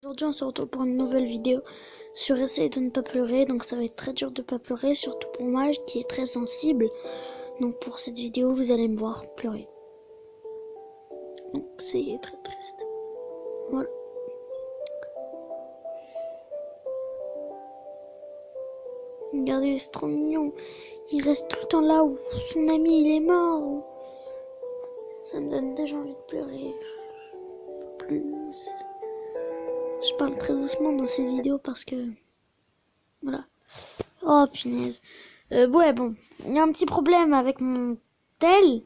Aujourd'hui on se retrouve pour une nouvelle vidéo sur essayer de ne pas pleurer. Donc ça va être très dur de pas pleurer, surtout pour moi qui est très sensible. Donc pour cette vidéo vous allez me voir pleurer. Donc c'est très triste. Voilà. Regardez, c'est trop mignon. Il reste tout le temps là où son ami il est mort. Ça me donne déjà envie de pleurer. Plus. Je parle très doucement dans cette vidéo parce que... Voilà. Oh punaise. Ouais bon. Il y a un petit problème avec mon tel.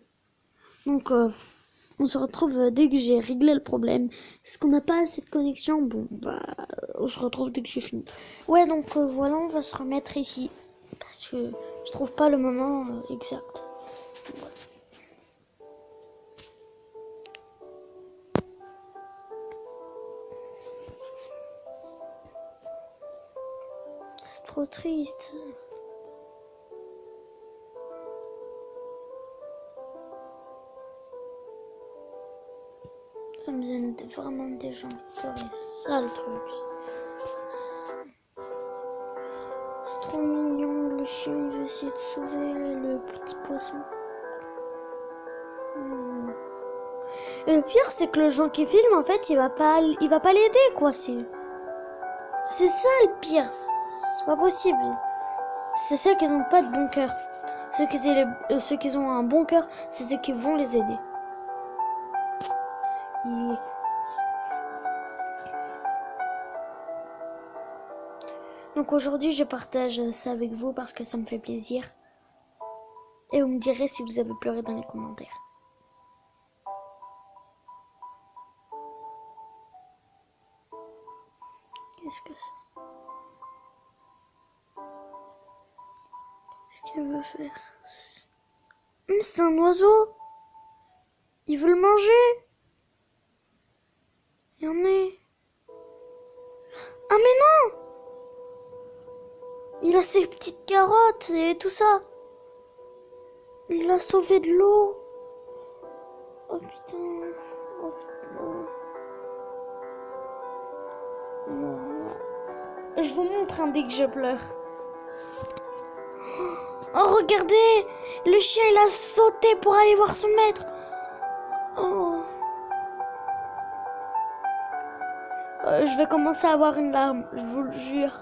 Donc on se retrouve dès que j'ai réglé le problème. Est-ce qu'on n'a pas assez de connexion? Bon bah on se retrouve dès que j'ai fini. Ouais donc voilà, on va se remettre ici. Parce que je trouve pas le moment exact. Voilà. C'est trop triste. Ça me donne vraiment déjà envie de pleurer. C'est ça le truc. C'est trop mignon. Le chien il veut essayer de sauver le petit poisson. Et le pire c'est que le gens qui filme en fait il va pas l'aider quoi. C'est ça le pire. C'est pas possible. C'est ceux qui ont pas de bon cœur. Ceux qui ont un bon cœur, c'est ceux qui vont les aider. Et... Donc aujourd'hui, je partage ça avec vous parce que ça me fait plaisir. Et vous me direz si vous avez pleuré dans les commentaires. Qu'est-ce que c'est? Qu'est-ce qu'elle veut faire? C'est un oiseau. Il veut le manger. Il y en est. Ah mais non! Il a ses petites carottes et tout ça. Il l'a sauvé de l'eau. Oh putain. Oh putain. Non. Je vous montre dès que je pleure. Oh regardez, le chien il a sauté pour aller voir son maître. Oh. Je vais commencer à avoir une larme, je vous le jure.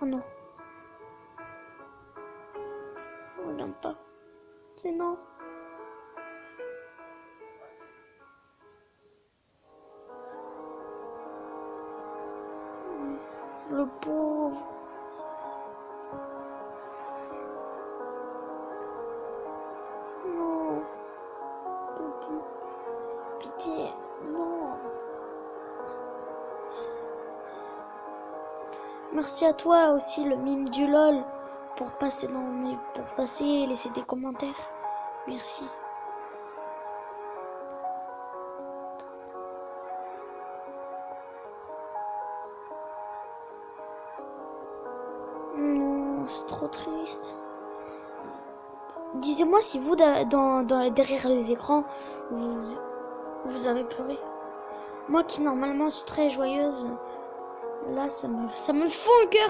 Oh non. Regarde pas. C'est non. Le pauvre. Non. Pitié. Non. Merci à toi aussi, le mime du LOL, pour passer et laisser des commentaires. Merci. Non, c'est trop triste. Disez-moi si vous, derrière les écrans, vous avez pleuré. Moi qui normalement suis très joyeuse, là ça me fond le cœur.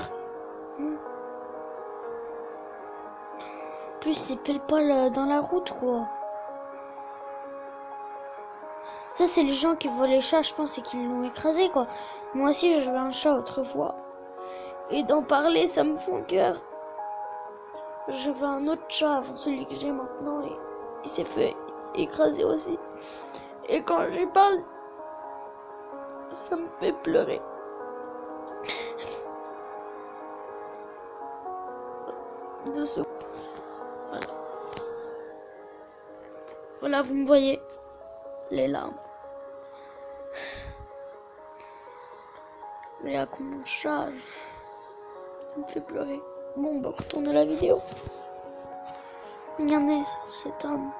Plus c'est pile poil dans la route quoi. Ça c'est les gens qui voient les chats, je pense, et qui l'ont écrasé quoi. Moi aussi j'avais un chat autrefois. Et d'en parler ça me fond le cœur. J'avais un autre chat avant celui que j'ai maintenant et il s'est fait écraser aussi. Et quand j'y parle, ça me fait pleurer. Dessous. Voilà. Voilà, vous me voyez. Les larmes. Mais là, comme mon chat, ça me fait pleurer. Bon, on va retourner la vidéo. Regardez cet homme.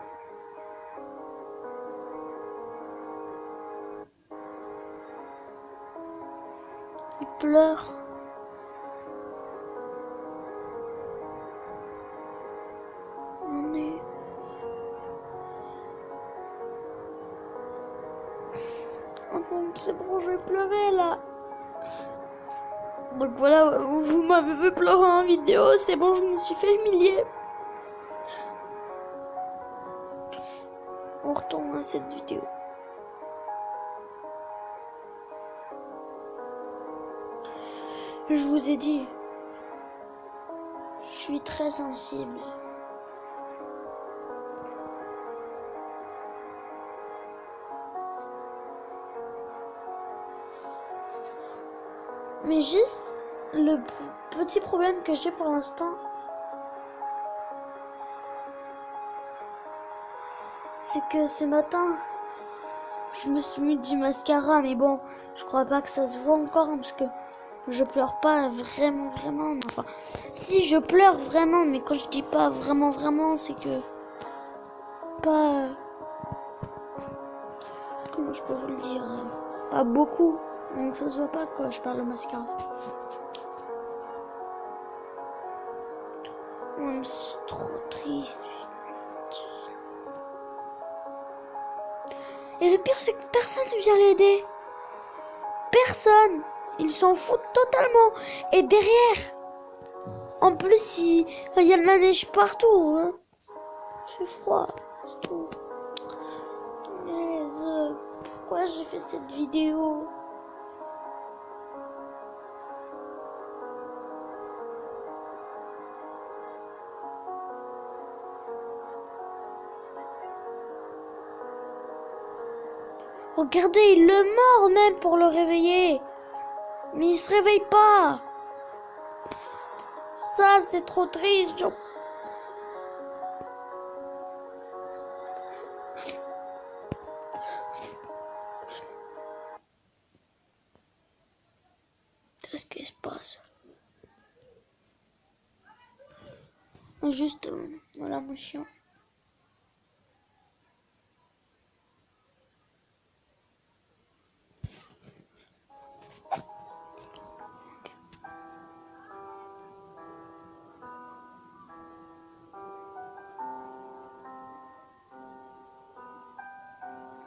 Il pleure. On est... Oh non, c'est bon, je vais pleurer là. Donc voilà, vous m'avez vu pleurer en vidéo, c'est bon, je me suis fait humilier. On retourne à cette vidéo. Je vous ai dit, je suis très sensible. Mais juste le petit problème que j'ai pour l'instant, c'est que ce matin, je me suis mis du mascara, mais bon, je crois pas que ça se voit encore, hein, parce que je pleure pas vraiment. Enfin, si je pleure vraiment, mais quand je dis pas vraiment, c'est que pas, comment je peux vous le dire, pas beaucoup, donc ça se voit pas quand je parle au mascara. Je suis trop triste. Et le pire, c'est que personne ne vient l'aider. Personne. Ils s'en foutent totalement. Et derrière, en plus, il y a de la neige partout. Hein. C'est froid, c'est tout. Mais pourquoi j'ai fait cette vidéo? Regardez, il le mord même pour le réveiller. Mais il se réveille pas. Ça, c'est trop triste. Qu'est-ce qui se passe? Juste, voilà mon chien.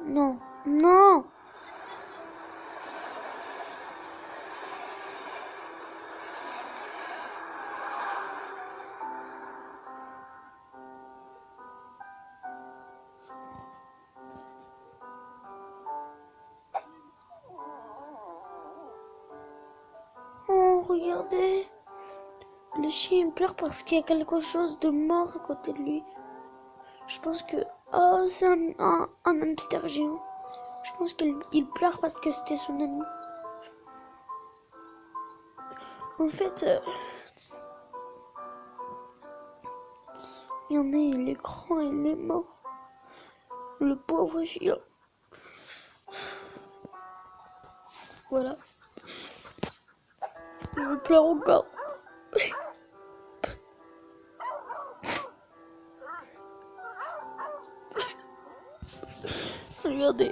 Non, non. Oh, regardez. Le chien il pleure parce qu'il y a quelque chose de mort à côté de lui. Je pense que... Oh, c'est un hamster géant. Je pense qu'il pleure parce que c'était son ami. En fait, il y en a, il est grand, il est mort. Le pauvre chien. Voilà. Je pleure encore. Regardez.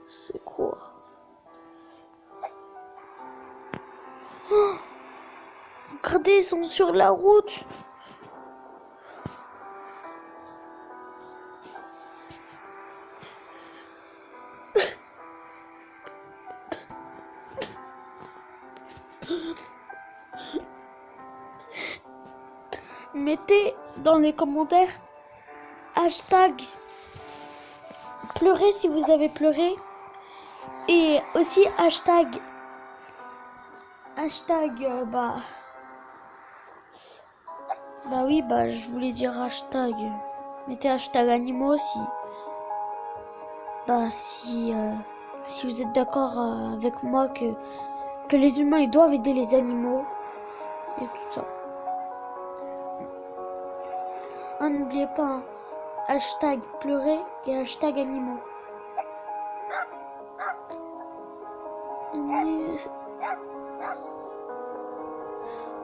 C'est quoi? Oh, regardez, ils sont sur la route. Mettez dans les commentaires hashtag pleurer si vous avez pleuré et aussi hashtag bah oui, je voulais dire hashtag, mettez hashtag animaux aussi, si vous êtes d'accord avec moi que les humains ils doivent aider les animaux et tout ça. N'oubliez pas, hein, hashtag pleurer et hashtag animaux.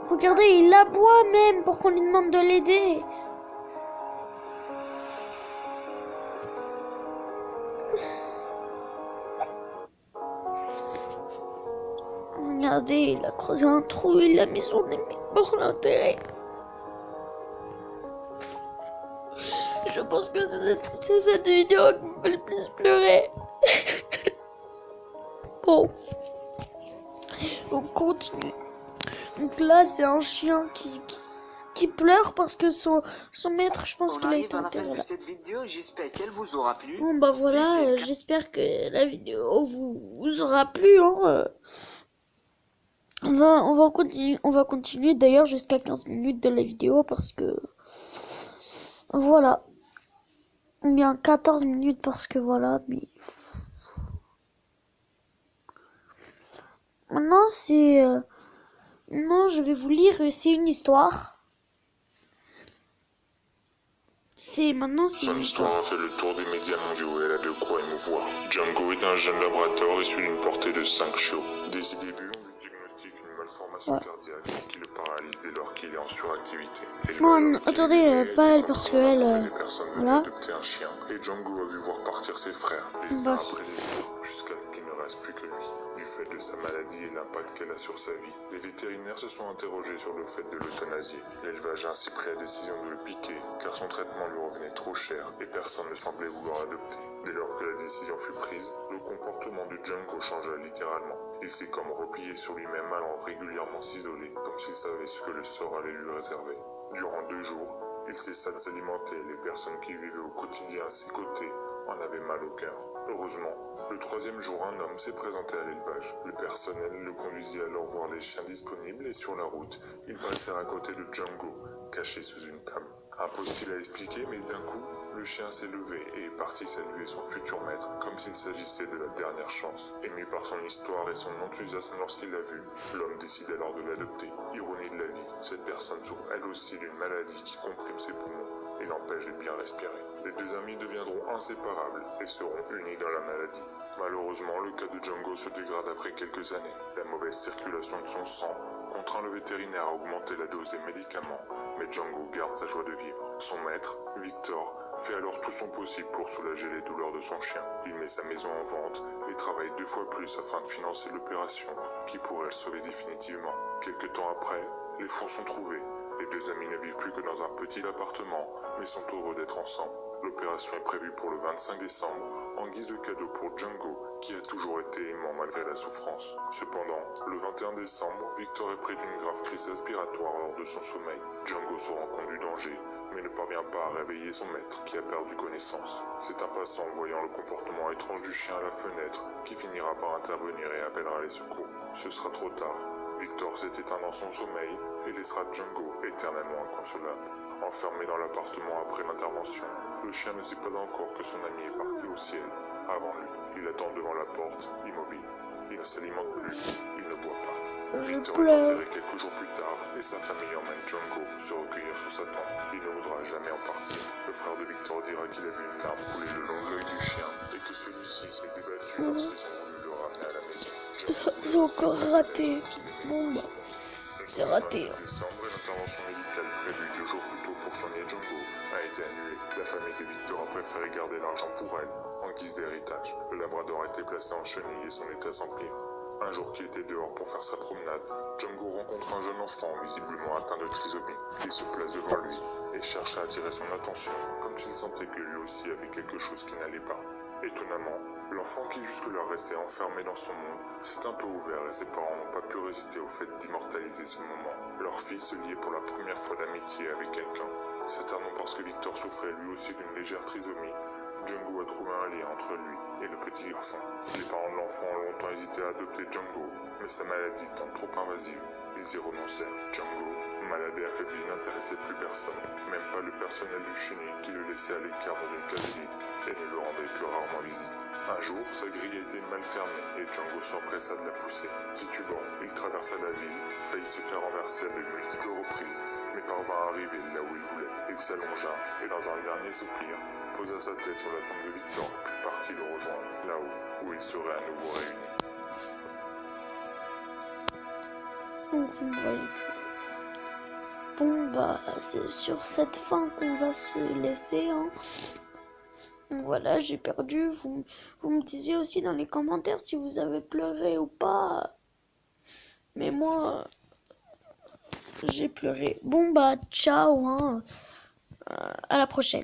Regardez, il aboie même pour qu'on lui demande de l'aider. Regardez, il a creusé un trou, il a mis son ami pour l'enterrer. Je pense que c'est cette vidéo qui me fait le plus pleurer. Bon, on continue. Donc là, c'est un chien qui pleure parce que son maître, je pense qu'il a été enterré là. Cette vidéo, j'espère qu'elle vous aura plu. Bon bah voilà, j'espère que la vidéo vous aura plu. Hein. On va continuer d'ailleurs jusqu'à 15 minutes de la vidéo parce que voilà. Ou bien 14 minutes parce que voilà, mais maintenant c'est non, je vais vous lire, c'est une histoire. Son histoire a fait le tour des médias mondiaux et elle a de quoi émouvoir. Django est un jeune laboratoire issu d'une portée de 5 chiots. Dès ses débuts, on lui diagnostique une malformation cardiaque qui le paralyse dès lors qu'il est en suractivité. Bon, attendez, pas elle parce que elle... Voilà. Adopté un chien et Django a vu voir partir ses frères, les uns après les autres, jusqu'à ce qu'il ne reste plus que lui. Du fait de sa maladie et l'impact qu'elle a sur sa vie, les vétérinaires se sont interrogés sur le fait de l'euthanasier. L'élevage a ainsi pris la décision de le piquer, car son traitement lui revenait trop cher et personne ne semblait vouloir adopter. Dès lors que la décision fut prise, le comportement de Django changea littéralement. Il s'est comme replié sur lui-même, allant régulièrement s'isoler, comme s'il savait ce que le sort allait lui réserver. Durant 2 jours, il cessa de s'alimenter et les personnes qui vivaient au quotidien à ses côtés en avaient mal au cœur. Heureusement, le 3e jour, un homme s'est présenté à l'élevage. Le personnel le conduisit alors voir les chiens disponibles et sur la route, ils passèrent à côté de Django, caché sous une table. Impossible à expliquer, mais d'un coup, le chien s'est levé et est parti saluer son futur maître, comme s'il s'agissait de la dernière chance. Ému par son histoire et son enthousiasme lorsqu'il l'a vu, l'homme décide alors de l'adopter. Ironie de la vie, cette personne souffre elle aussi d'une maladie qui comprime ses poumons et l'empêche de bien respirer. Les 2 amis deviendront inséparables et seront unis dans la maladie. Malheureusement, le cas de Django se dégrade après quelques années. La mauvaise circulation de son sang contraint le vétérinaire à augmenter la dose des médicaments, mais Django garde sa joie de vivre. Son maître, Victor, fait alors tout son possible pour soulager les douleurs de son chien. Il met sa maison en vente et travaille 2 fois plus afin de financer l'opération qui pourrait le sauver définitivement. Quelque temps après, les fonds sont trouvés. Les 2 amis ne vivent plus que dans un petit appartement, mais sont heureux d'être ensemble. L'opération est prévue pour le 25 décembre, en guise de cadeau pour Django, qui a toujours été aimant malgré la souffrance. Cependant, le 21 décembre, Victor est pris d'une grave crise respiratoire lors de son sommeil. Django se rend compte du danger, mais ne parvient pas à réveiller son maître, qui a perdu connaissance. C'est un passant voyant le comportement étrange du chien à la fenêtre, qui finira par intervenir et appellera les secours. Ce sera trop tard. Victor s'est éteint dans son sommeil et laissera Django éternellement inconsolable. Enfermé dans l'appartement après l'intervention, le chien ne sait pas encore que son ami est parti au ciel avant lui. Il attend devant la porte, immobile. Il ne s'alimente plus, il ne boit pas. Victor est enterré quelques jours plus tard et sa famille emmène Django se recueillir sur sa tombe. Il ne voudra jamais en partir. Le frère de Victor dira qu'il a vu une larme couler le long de l'œil du chien et que celui-ci s'est débattu lorsqu'ils ont voulu le ramener à la maison. C'est encore raté. Bon bah, c'est raté. Le 25 décembre, l'intervention médicale prévue 2 jours plus tôt pour soigner Django a été annulée. La famille de Victor a préféré garder l'argent pour elle, en guise d'héritage. Le labrador a été placé en chenille et son état s'empire. Un jour qu'il était dehors pour faire sa promenade, Django rencontre un jeune enfant visiblement atteint de trisomie. Il se place devant lui et cherche à attirer son attention, comme s'il sentait que lui aussi avait quelque chose qui n'allait pas. Étonnamment, l'enfant qui jusque-là restait enfermé dans son monde s'est un peu ouvert et ses parents n'ont pas pu résister au fait d'immortaliser ce moment. Leur fils se liait pour la première fois d'amitié avec quelqu'un. Certainement parce que Victor souffrait lui aussi d'une légère trisomie, Django a trouvé un lien entre lui et le petit garçon. Les parents de l'enfant ont longtemps hésité à adopter Django, mais sa maladie étant trop invasive, ils y renoncèrent. Django, malade et affaibli, n'intéressait plus personne, même pas le personnel du chenil qui le laissait à l'écart dans une case vide et ne le rendait que rarement visite. Un jour, sa grille a été mal fermée et Django s'empressa de la pousser. Titubant, il traversa la ville, faillit se faire renverser à de multiples reprises, mais parvint à arriver là où il voulait. Il s'allongea et dans un dernier soupir, posa sa tête sur la tombe de Victor, puis partit le rejoindre, là-haut, où ils seraient à nouveau réunis. Bon bah, c'est sur cette fin qu'on va se laisser, hein. Voilà, j'ai perdu. Vous me disiez aussi dans les commentaires si vous avez pleuré ou pas. Mais moi, j'ai pleuré. Bon bah, ciao, hein. À la prochaine.